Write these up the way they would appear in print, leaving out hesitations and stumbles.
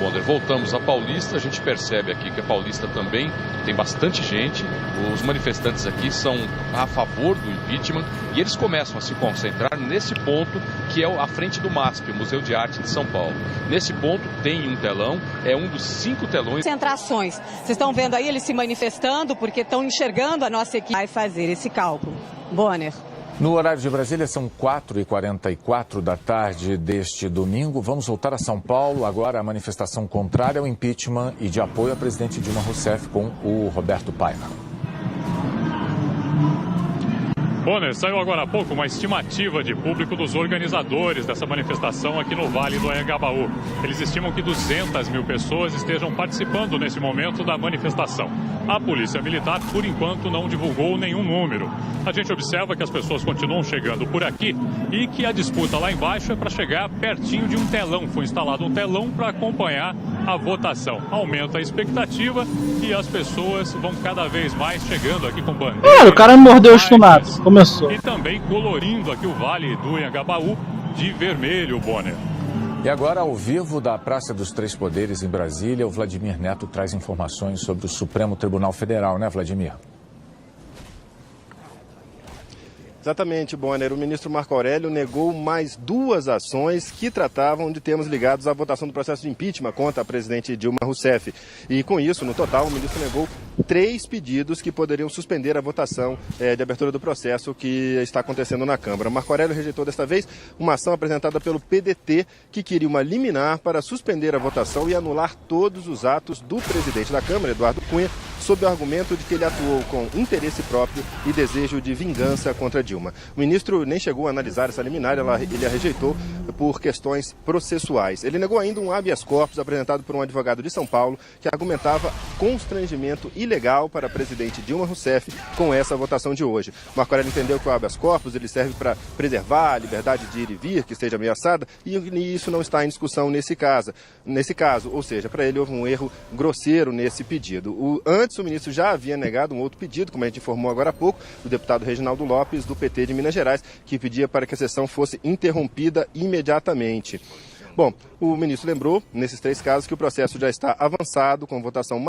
Bonner, voltamos à Paulista, a gente percebe aqui que a Paulista também tem bastante gente, os manifestantes aqui são a favor do impeachment e eles começam a se concentrar nesse ponto que é a frente do MASP, o Museu de Arte de São Paulo. Nesse ponto tem um telão, é um dos 5 telões. Concentrações, vocês estão vendo aí eles se manifestando porque estão enxergando a nossa equipe vai fazer esse cálculo. Bonner. No horário de Brasília, são 4h44 da tarde deste domingo. Vamos voltar a São Paulo. Agora a manifestação contrária ao impeachment e de apoio à presidente Dilma Rousseff com o Roberto Paiva. Bonner, saiu agora há pouco uma estimativa de público dos organizadores dessa manifestação aqui no Vale do Anhangabaú. Eles estimam que 200 mil pessoas estejam participando nesse momento da manifestação. A Polícia Militar, por enquanto, não divulgou nenhum número. A gente observa que as pessoas continuam chegando por aqui e que a disputa lá embaixo é para chegar pertinho de um telão. Foi instalado um telão para acompanhar a votação. Aumenta a expectativa e as pessoas vão cada vez mais chegando aqui com bandeiras. O cara mordeu os tomates. Começou. E também colorindo aqui o Vale do Anhangabaú de vermelho, Bonner. E agora, ao vivo da Praça dos Três Poderes em Brasília, o Vladimir Neto traz informações sobre o Supremo Tribunal Federal, né, Vladimir? Exatamente, Bonner. O ministro Marco Aurélio negou mais 2 ações que tratavam de temas ligados à votação do processo de impeachment contra a presidente Dilma Rousseff. E com isso, no total, o ministro negou 3 pedidos que poderiam suspender a votação de abertura do processo que está acontecendo na Câmara. Marco Aurélio rejeitou desta vez uma ação apresentada pelo PDT que queria uma liminar para suspender a votação e anular todos os atos do presidente da Câmara, Eduardo Cunha, sob o argumento de que ele atuou com interesse próprio e desejo de vingança contra Dilma. O ministro nem chegou a analisar essa liminar, ele a rejeitou por questões processuais. Ele negou ainda um habeas corpus apresentado por um advogado de São Paulo que argumentava constrangimento ilegal para a presidente Dilma Rousseff com essa votação de hoje. Marco Aurélio entendeu que o habeas corpus ele serve para preservar a liberdade de ir e vir que esteja ameaçada e isso não está em discussão nesse caso, ou seja, para ele houve um erro grosseiro nesse pedido. Antes o ministro já havia negado um outro pedido, como a gente informou agora há pouco, do deputado Reginaldo Lopes, do PT de Minas Gerais, que pedia para que a sessão fosse interrompida imediatamente. Bom, o ministro lembrou, nesses 3 casos, que o processo já está avançado, com votação.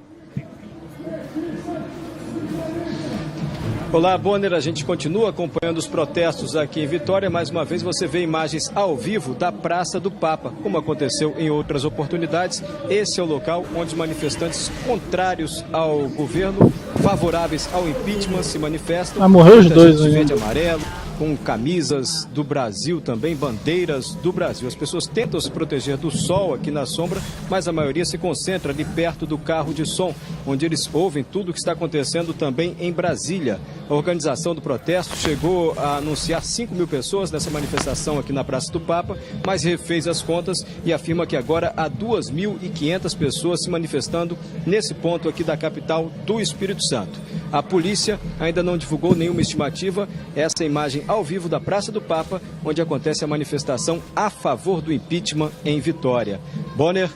Olá, Bonner, a gente continua acompanhando os protestos aqui em Vitória. Mais uma vez você vê imagens ao vivo da Praça do Papa, como aconteceu em outras oportunidades. Esse é o local onde os manifestantes contrários ao governo, favoráveis ao impeachment, se manifestam. Morreu os dois, de verde e amarelo, com camisas do Brasil também, bandeiras do Brasil. As pessoas tentam se proteger do sol aqui na sombra, mas a maioria se concentra ali perto do carro de som, onde eles ouvem tudo o que está acontecendo também em Brasília. A organização do protesto chegou a anunciar 5 mil pessoas nessa manifestação aqui na Praça do Papa, mas refez as contas e afirma que agora há 2.500 pessoas se manifestando nesse ponto aqui da capital do Espírito Santo. A polícia ainda não divulgou nenhuma estimativa. Essa imagem ao vivo da Praça do Papa, onde acontece a manifestação a favor do impeachment em Vitória. Bonner.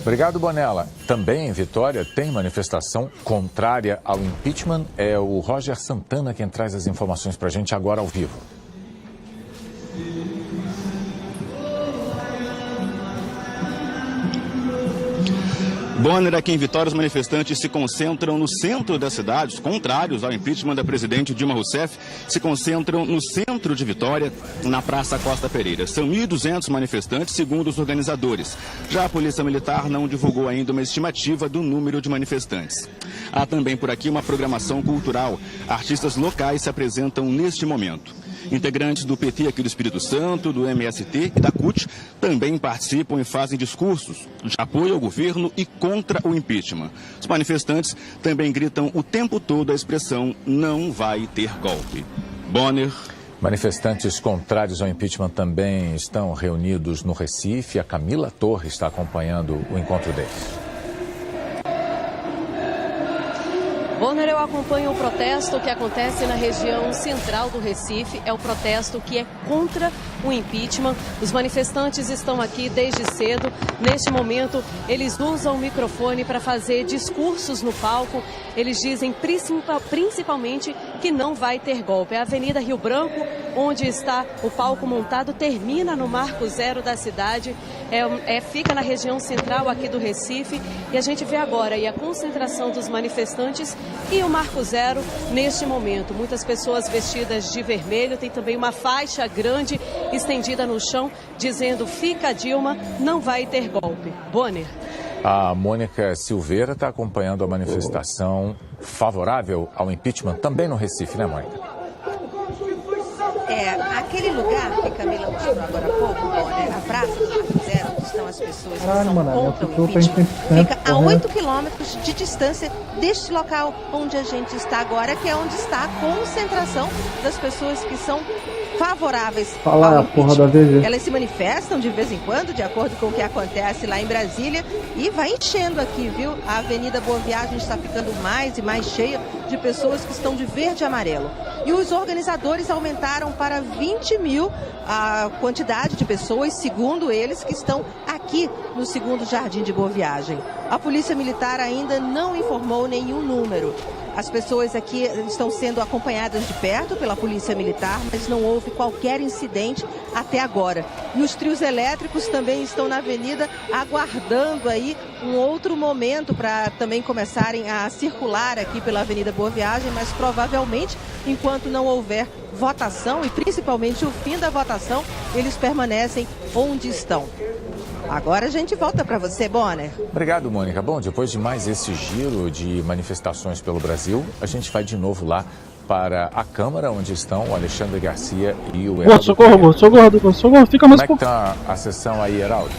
Obrigado, Bonella. Também em Vitória tem manifestação contrária ao impeachment. É o Roger Santana quem traz as informações para a gente agora ao vivo. Bonner, aqui em Vitória, os manifestantes se concentram no centro da cidade, os contrários ao impeachment da presidente Dilma Rousseff, se concentram no centro de Vitória, na Praça Costa Pereira. São 1.200 manifestantes, segundo os organizadores. Já a Polícia Militar não divulgou ainda uma estimativa do número de manifestantes. Há também por aqui uma programação cultural. Artistas locais se apresentam neste momento. Integrantes do PT aqui do Espírito Santo, do MST e da CUT também participam e fazem discursos de apoio ao governo e contra o impeachment. Os manifestantes também gritam o tempo todo a expressão "não vai ter golpe". Bonner. Manifestantes contrários ao impeachment também estão reunidos no Recife. A Camila Torres está acompanhando o encontro deles. Bonner, eu acompanho o protesto que acontece na região central do Recife. É o protesto que é contra o impeachment. Os manifestantes estão aqui desde cedo. Neste momento, eles usam o microfone para fazer discursos no palco. Eles dizem principalmente que não vai ter golpe. A Avenida Rio Branco, onde está o palco montado, termina no Marco Zero da cidade. Fica na região central aqui do Recife. E a gente vê agora aí a concentração dos manifestantes e o Marco Zero neste momento. Muitas pessoas vestidas de vermelho. Tem também uma faixa grande estendida no chão dizendo: fica Dilma, não vai ter golpe. Bonner. A Mônica Silveira está acompanhando a manifestação favorável ao impeachment também no Recife, né, Mônica? Aquele lugar que Camila mostrou agora há pouco, Bonner, a Praça do Marco Zero, onde estão as pessoas que são contra o impeachment, fica a 8 quilômetros de distância deste local onde a gente está agora, que é onde está a concentração das pessoas que são favoráveis ao impeachment. Elas se manifestam de vez em quando, de acordo com o que acontece lá em Brasília, e vai enchendo aqui, viu? A Avenida Boa Viagem está ficando mais e mais cheia de pessoas que estão de verde e amarelo. E os organizadores aumentaram para 20 mil a quantidade de pessoas, segundo eles, que estão aqui no segundo Jardim de Boa Viagem. A Polícia Militar ainda não informou nenhum número. As pessoas aqui estão sendo acompanhadas de perto pela Polícia Militar, mas não houve qualquer incidente até agora. E os trios elétricos também estão na avenida aguardando aí um outro momento para também começarem a circular aqui pela Avenida Boa Viagem, mas provavelmente, enquanto não houver votação e principalmente o fim da votação, eles permanecem onde estão. Agora a gente volta para você, Bonner. Obrigado, Mônica. Bom, depois de mais esse giro de manifestações pelo Brasil, a gente vai de novo lá para a Câmara, onde estão o Alexandre Garcia e o Heraldo. Socorro, fica mais pouco. Como é que está a sessão aí, Heraldo?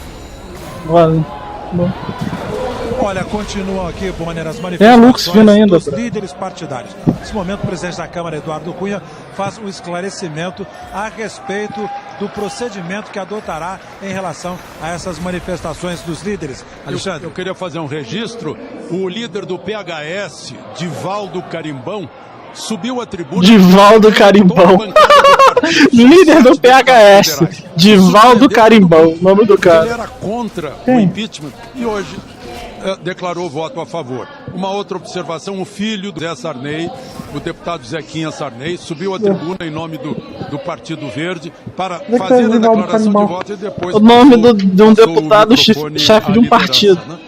Olha, continuam aqui, Bonner, as manifestações dos líderes partidários. Nesse momento, o presidente da Câmara, Eduardo Cunha, faz um esclarecimento a respeito do procedimento que adotará em relação a essas manifestações dos líderes. Alexandre. Eu queria fazer um registro. O líder do PHS, Divaldo Carimbão, subiu à tribuna... Divaldo Carimbão. Líder do PHS. Divaldo Carimbão, nome do cara. Ele era contra o impeachment e hoje declarou voto a favor. Uma outra observação: o filho do Zé Sarney, o deputado Zequinha Sarney, subiu à tribuna em nome do Partido Verde para fazer a declaração de voto e depois... O nome de um deputado chefe de um partido. Né?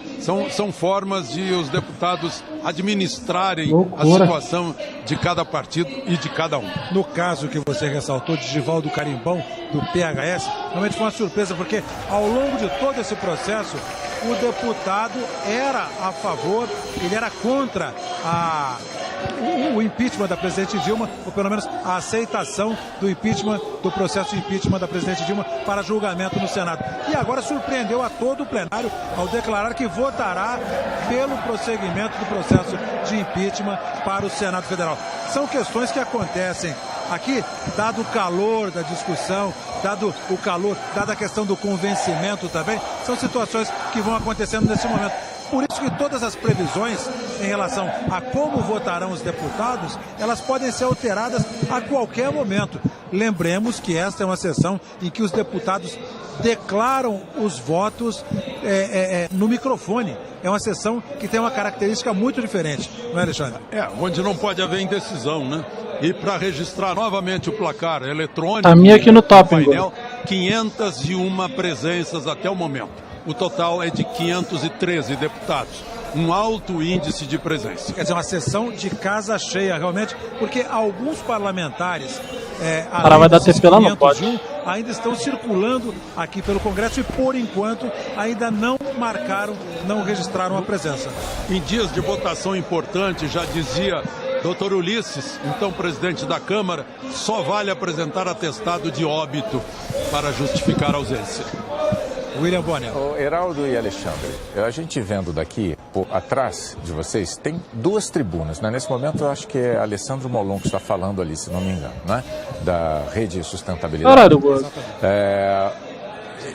São formas de os deputados administrarem a situação de cada partido e de cada um. No caso que você ressaltou de Divaldo Carimbão, do PHS, realmente foi uma surpresa, porque ao longo de todo esse processo, o deputado era a favor, ele era contra o impeachment da presidente Dilma, ou pelo menos a aceitação do impeachment, do processo de impeachment da presidente Dilma para julgamento no Senado. E agora surpreendeu a todo o plenário ao declarar que votará pelo prosseguimento do processo de impeachment para o Senado Federal. São questões que acontecem aqui, dado o calor da discussão, dado o calor, dada a questão do convencimento também, são situações que vão acontecendo nesse momento. Por isso que todas as previsões em relação a como votarão os deputados, elas podem ser alteradas a qualquer momento. Lembremos que esta é uma sessão em que os deputados declaram os votos no microfone. É uma sessão que tem uma característica muito diferente, não é, Alexandre? Onde não pode haver indecisão, né? E para registrar novamente o placar eletrônico, a minha aqui no top, painel, 501 presenças até o momento. O total é de 513 deputados. Um alto índice de presença. Quer dizer, uma sessão de casa cheia, realmente, porque alguns parlamentares, vai dar TP lá, não pode. Ainda estão circulando aqui pelo Congresso e, por enquanto, ainda não registraram a presença. Em dias de votação importante, já dizia Dr. Ulisses, então presidente da Câmara, só vale apresentar atestado de óbito para justificar a ausência. William Bonner. Heraldo e Alexandre, a gente vendo daqui, atrás de vocês, tem duas tribunas, né? Nesse momento eu acho que é Alessandro Molon que está falando ali, se não me engano, né? Da Rede Sustentabilidade.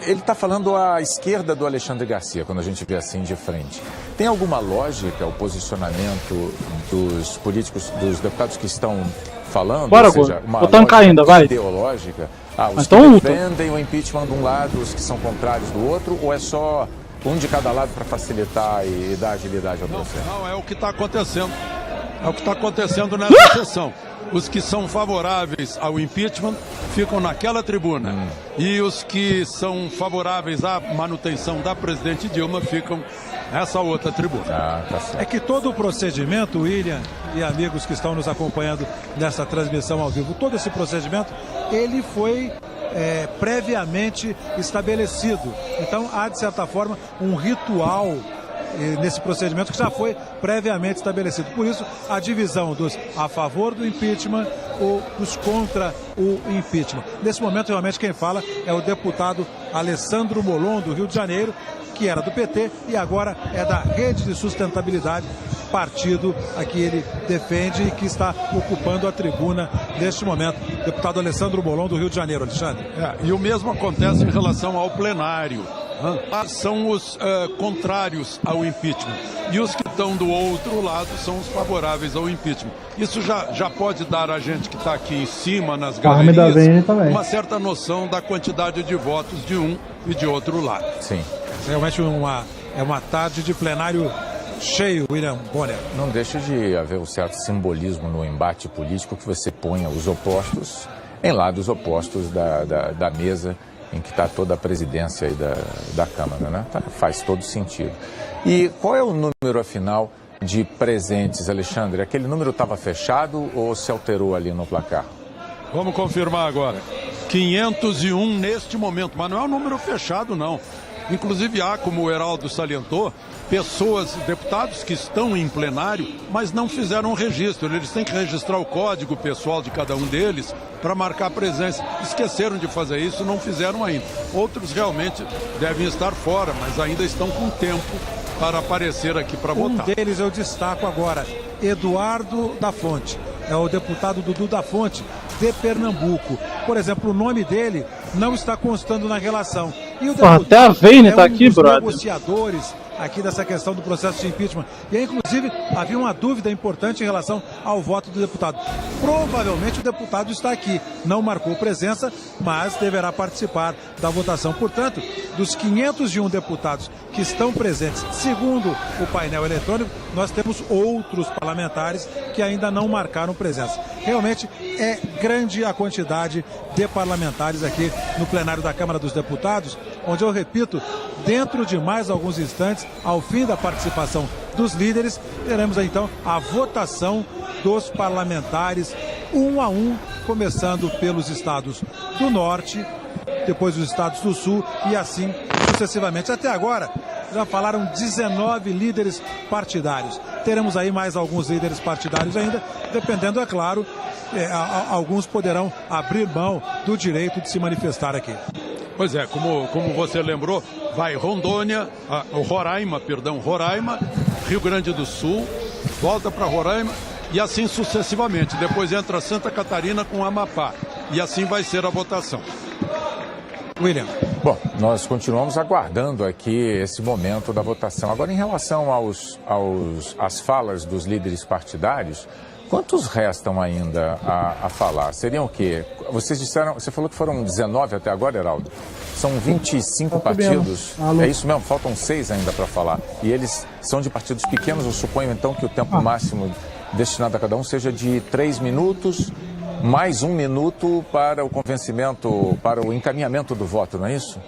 ele está falando à esquerda do Alexandre Garcia, quando a gente vê assim de frente. Tem alguma lógica o posicionamento dos políticos, dos deputados que estão falando? Bora, ou seja, uma lógica ainda, vai. Ideológica? Os então, que defendem o impeachment de um lado, os que são contrários do outro, ou é só um de cada lado para facilitar e dar agilidade ao processo? Não, é o que está acontecendo. É o que está acontecendo nessa sessão. Os que são favoráveis ao impeachment ficam naquela tribuna. E os que são favoráveis à manutenção da presidente Dilma ficam nessa outra tribuna. Tá certo. É que todo o procedimento, William e amigos que estão nos acompanhando nessa transmissão ao vivo, todo esse procedimento, ele foi previamente estabelecido. Então há, de certa forma, um ritual nesse procedimento que já foi previamente estabelecido. Por isso, a divisão dos a favor do impeachment ou dos contra o impeachment. Nesse momento, realmente, quem fala é o deputado Alessandro Molon, do Rio de Janeiro, que era do PT e agora é da Rede de Sustentabilidade, partido a que ele defende e que está ocupando a tribuna neste momento. Deputado Alessandro Molon, do Rio de Janeiro. Alexandre. E o mesmo acontece em relação ao plenário. São os contrários ao impeachment. E os que estão do outro lado são os favoráveis ao impeachment. Isso já pode dar a gente que está aqui em cima, nas galerias, uma certa noção da quantidade de votos de um e de outro lado. Sim. Realmente é uma tarde de plenário cheio, William Bonner. Não deixa de haver um certo simbolismo no embate político que você ponha os opostos em lados opostos da mesa em que está toda a presidência aí da Câmara, né? Faz todo sentido. E qual é o número, afinal, de presentes, Alexandre? Aquele número estava fechado ou se alterou ali no placar? Vamos confirmar agora. 501 neste momento, mas não é um número fechado, não. Inclusive há, como o Heraldo salientou, deputados que estão em plenário, mas não fizeram um registro. Eles têm que registrar o código pessoal de cada um deles para marcar a presença. Esqueceram de fazer isso, não fizeram ainda. Outros realmente devem estar fora, mas ainda estão com tempo para aparecer aqui para votar. Um deles eu destaco agora, Eduardo da Fonte. É o deputado Dudu da Fonte, de Pernambuco. Por exemplo, o nome dele não está constando na relação. E o até a Vênia está aqui, brother. Negociadores aqui dessa questão do processo de impeachment. E, inclusive, havia uma dúvida importante em relação ao voto do deputado. Provavelmente o deputado está aqui, não marcou presença, mas deverá participar da votação. Portanto, dos 501 deputados que estão presentes, segundo o painel eletrônico, nós temos outros parlamentares que ainda não marcaram presença. Realmente é grande a quantidade de parlamentares aqui no plenário da Câmara dos Deputados, onde, eu repito, dentro de mais alguns instantes, ao fim da participação dos líderes, teremos então a votação dos parlamentares, um a um, começando pelos estados do Norte, depois os estados do Sul e assim sucessivamente. Até agora, já falaram 19 líderes partidários. Teremos aí mais alguns líderes partidários ainda, dependendo, é claro, alguns poderão abrir mão do direito de se manifestar aqui. Pois é, como você lembrou, vai Roraima, Rio Grande do Sul, volta para Roraima e assim sucessivamente. Depois entra Santa Catarina com Amapá e assim vai ser a votação. William. Bom, nós continuamos aguardando aqui esse momento da votação. Agora, em relação às falas dos líderes partidários, quantos restam ainda a falar? Seriam o quê? Você falou que foram 19 até agora, Heraldo? São 25 partidos. É isso mesmo? Faltam 6 ainda para falar. E eles são de partidos pequenos. Eu suponho, então, que o tempo máximo destinado a cada um seja de 3 minutos, mais 1 minuto para o convencimento, para o encaminhamento do voto, não é isso?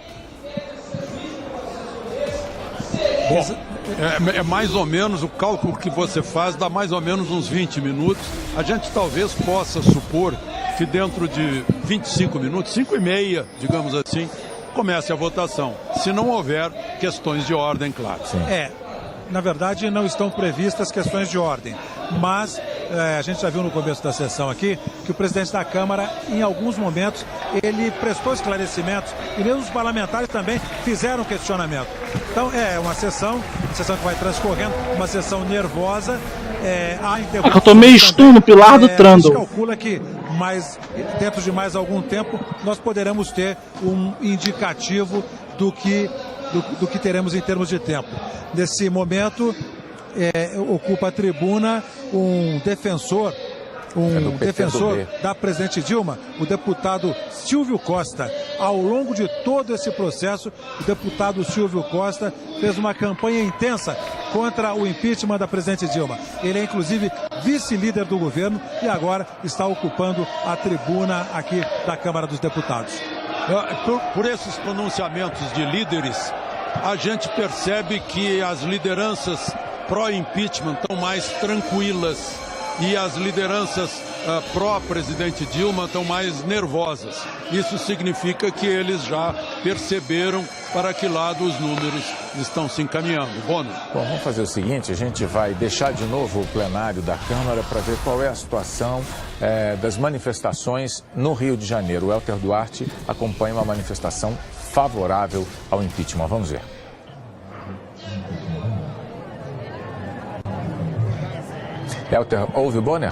Bom, é mais ou menos, o cálculo que você faz dá mais ou menos uns 20 minutos. A gente talvez possa supor que dentro de 25 minutos, 5 e meia, digamos assim, comece a votação. Se não houver questões de ordem, claro. Sim. Na verdade, não estão previstas questões de ordem, mas a gente já viu no começo da sessão aqui que o presidente da Câmara, em alguns momentos, ele prestou esclarecimentos e mesmo os parlamentares também fizeram questionamento. Então, é uma sessão que vai transcorrendo, uma sessão nervosa. Eu tô meio estúpido no pilar do Trando. A gente calcula que dentro de mais algum tempo nós poderemos ter um indicativo do que teremos em termos de tempo. Nesse momento, ocupa a tribuna um defensor da presidente Dilma, o deputado Silvio Costa. Ao longo de todo esse processo, o deputado Silvio Costa fez uma campanha intensa contra o impeachment da presidente Dilma. Ele é, inclusive, vice-líder do governo e agora está ocupando a tribuna aqui da Câmara dos Deputados. Por esses pronunciamentos de líderes, a gente percebe que as lideranças pró-impeachment estão mais tranquilas e as lideranças pró-presidente Dilma estão mais nervosas. Isso significa que eles já perceberam para que lado os números estão se encaminhando. Bonner. Bom, vamos fazer o seguinte, a gente vai deixar de novo o plenário da Câmara para ver qual é a situação das manifestações no Rio de Janeiro. O Elter Duarte acompanha uma manifestação favorável ao impeachment. Vamos ver. Elter, ouve o Bonner?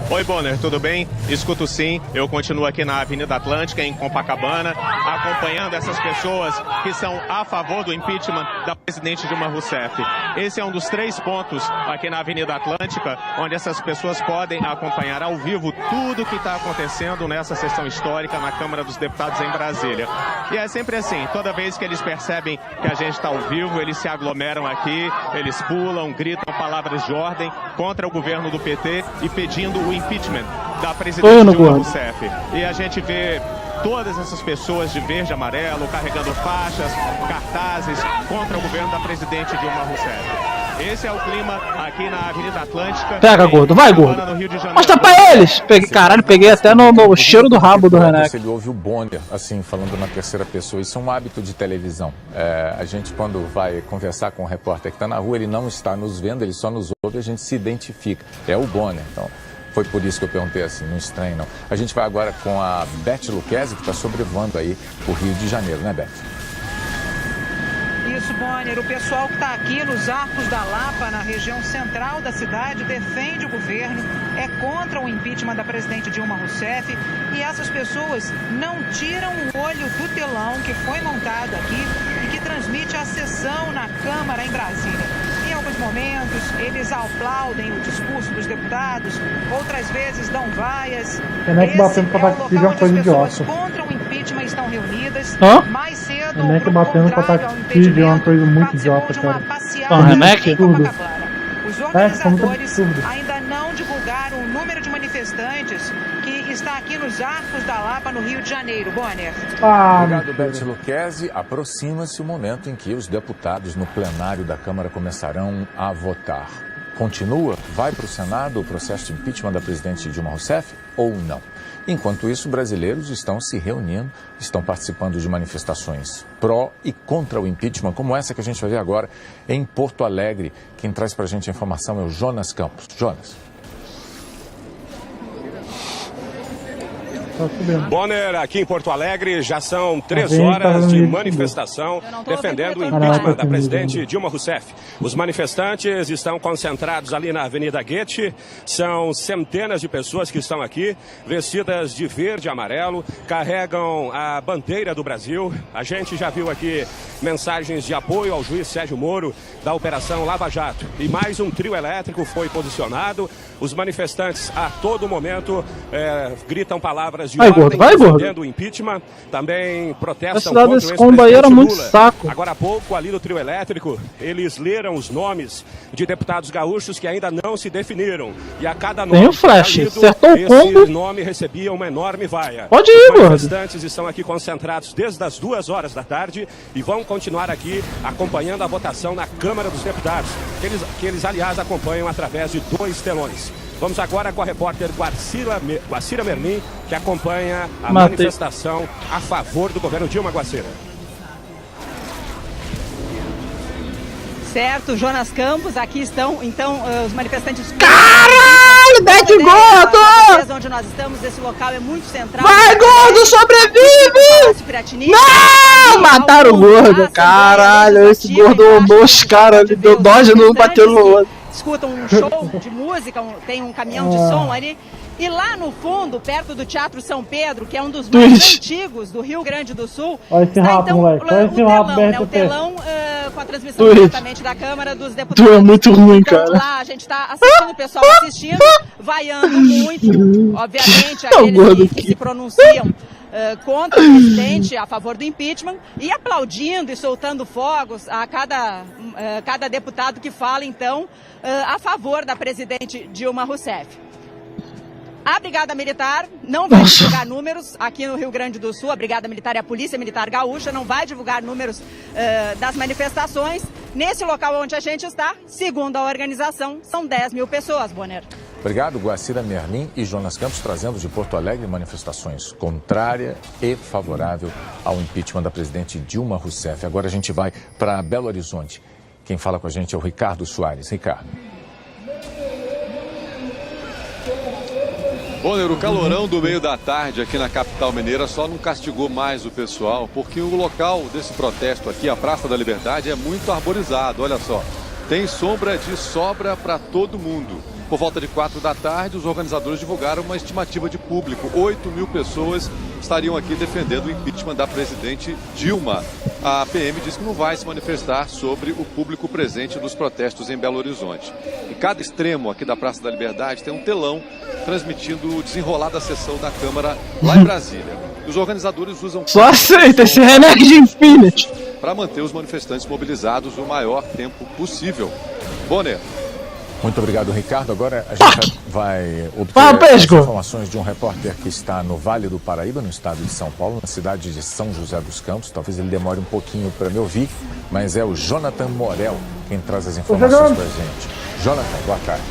Oi, Bonner, tudo bem? Escuto sim, eu continuo aqui na Avenida Atlântica, em Copacabana, acompanhando essas pessoas que são a favor do impeachment da presidente Dilma Rousseff. Esse é um dos 3 pontos aqui na Avenida Atlântica, onde essas pessoas podem acompanhar ao vivo tudo o que está acontecendo nessa sessão histórica na Câmara dos Deputados em Brasília. E é sempre assim, toda vez que eles percebem que a gente está ao vivo, eles se aglomeram aqui, eles pulam, gritam palavras de ordem contra o governo do PT e pedindo o impeachment da presidente Dilma Rousseff. E a gente vê todas essas pessoas de verde e amarelo carregando faixas, cartazes contra o governo da presidente Dilma Rousseff. Esse é o clima aqui na Avenida Atlântica. Pega, gordo, vai, gordo. Mostra pra eles! Peguei até no cheiro do rabo do René. Ele ouve o Bonner, assim, falando na terceira pessoa. Isso é um hábito de televisão. A gente, quando vai conversar com um repórter que está na rua, ele não está nos vendo, ele só nos ouve e a gente se identifica. É o Bonner, então. Foi por isso que eu perguntei assim, não estranho não. A gente vai agora com a Beth Lucchesi, que está sobrevoando aí o Rio de Janeiro, né, Beth? Isso, Bonner. O pessoal que está aqui nos Arcos da Lapa, na região central da cidade, defende o governo, é contra o impeachment da presidente Dilma Rousseff e essas pessoas não tiram o olho do telão que foi montado aqui e que transmite a sessão na Câmara em Brasília. Em alguns momentos, eles aplaudem o discurso dos deputados, outras vezes dão vaias. Esse é o local onde as pessoas contra o impeachment estão reunidas. Mais cedo, o grupo contrário ao impedimento participou de uma passeata em Copacabana. Os organizadores ainda não divulgaram o número de manifestantes que está aqui nos Arcos da Lapa, no Rio de Janeiro. Bonner. Obrigado, Beth Lucchesi. Aproxima-se o momento em que os deputados no plenário da Câmara começarão a votar. Continua? Vai para o Senado o processo de impeachment da presidente Dilma Rousseff ou não? Enquanto isso, brasileiros estão se reunindo, estão participando de manifestações pró e contra o impeachment, como essa que a gente vai ver agora em Porto Alegre. Quem traz para a gente a informação é o Jonas Campos. Jonas. Bonner, aqui em Porto Alegre, já são 3 horas de manifestação defendendo o impeachment da presidente Dilma Rousseff. Os manifestantes estão concentrados ali na Avenida Goethe. São centenas de pessoas que estão aqui, vestidas de verde e amarelo, carregam a bandeira do Brasil. A gente já viu aqui mensagens de apoio ao juiz Sérgio Moro da Operação Lava Jato. E mais um trio elétrico foi posicionado. Os manifestantes a todo momento gritam palavras de ordem defendendo o impeachment, também protestam contra o ex-presidente Lula. Agora há pouco, ali no trio elétrico, eles leram os nomes de deputados gaúchos que ainda não se definiram. E a cada nome esse nome recebia uma enorme vaia. Pode ir, os manifestantes estão aqui concentrados desde as 2 horas da tarde e vão continuar aqui acompanhando a votação na Câmara dos Deputados, que eles aliás acompanham através de 2 telões. Vamos agora com a repórter Guacira Mermin, que acompanha a manifestação a favor do governo Dilma. Guacira. Certo, Jonas Campos, aqui estão, então, os manifestantes... Caralho, Beth Gordo! Onde nós estamos, esse local é muito central. Vai, Gordo, sobrevive! Não! Mataram o Gordo, caralho, esse Gordo roubou os caras, deu dodge e não bateu no outro. escutam um show de música, tem um caminhão de som ali. E lá no fundo, perto do Teatro São Pedro, que é um dos mais antigos do Rio Grande do Sul, está então o telão com a transmissão diretamente da Câmara dos Deputados. Tu é muito ruim, então, cara. Lá a gente está assistindo, o pessoal assistindo, vaiando muito, obviamente, aqueles que se pronunciam contra o presidente, a favor do impeachment, e aplaudindo e soltando fogos a cada deputado que fala, então, a favor da presidente Dilma Rousseff. A Brigada Militar não vai divulgar números aqui no Rio Grande do Sul. A Brigada Militar e a Polícia Militar Gaúcha não vai divulgar números das manifestações. Nesse local onde a gente está, segundo a organização, são 10 mil pessoas, Bonner. Obrigado, Guacira Merlim e Jonas Campos, trazendo de Porto Alegre manifestações contrária e favorável ao impeachment da presidente Dilma Rousseff. Agora a gente vai para Belo Horizonte. Quem fala com a gente é o Ricardo Soares. Ricardo. Bonner, o calorão do meio da tarde aqui na capital mineira só não castigou mais o pessoal, porque o local desse protesto aqui, a Praça da Liberdade, é muito arborizado. Olha só, tem sombra de sobra para todo mundo. Por volta de 4 da tarde, os organizadores divulgaram uma estimativa de público. 8 mil pessoas estariam aqui defendendo o impeachment da presidente Dilma. A PM disse que não vai se manifestar sobre o público presente nos protestos em Belo Horizonte. Em cada extremo aqui da Praça da Liberdade tem um telão transmitindo o desenrolar da sessão da Câmara lá em Brasília. Os organizadores usam... Só aceita esse remédio de Infinity para manter os manifestantes mobilizados o maior tempo possível. Bonner. Muito obrigado, Ricardo. Agora a gente vai obter as informações de um repórter que está no Vale do Paraíba, no estado de São Paulo, na cidade de São José dos Campos. Talvez ele demore um pouquinho para me ouvir, mas é o Jonathan Morel quem traz as informações para a gente. Jonathan, boa tarde.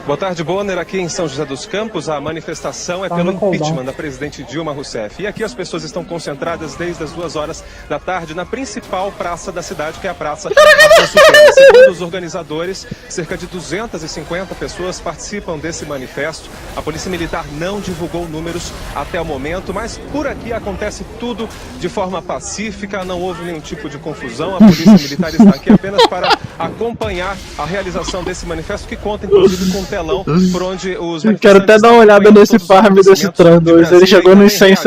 Boa tarde, Bonner. Aqui em São José dos Campos, a manifestação é pelo impeachment da presidente Dilma Rousseff. E aqui as pessoas estão concentradas desde as 2 horas da tarde na principal praça da cidade, que é a Praça Afonso Pena. Segundo os organizadores, cerca de 250 pessoas participam desse manifesto. A Polícia Militar não divulgou números até o momento, mas por aqui acontece tudo de forma pacífica, não houve nenhum tipo de confusão. A Polícia Militar está aqui apenas para acompanhar a realização desse manifesto, que conta inclusive com telão por onde os... Quero até dar uma olhada nesse farm desse Tran 2. Ele chegou nos 170.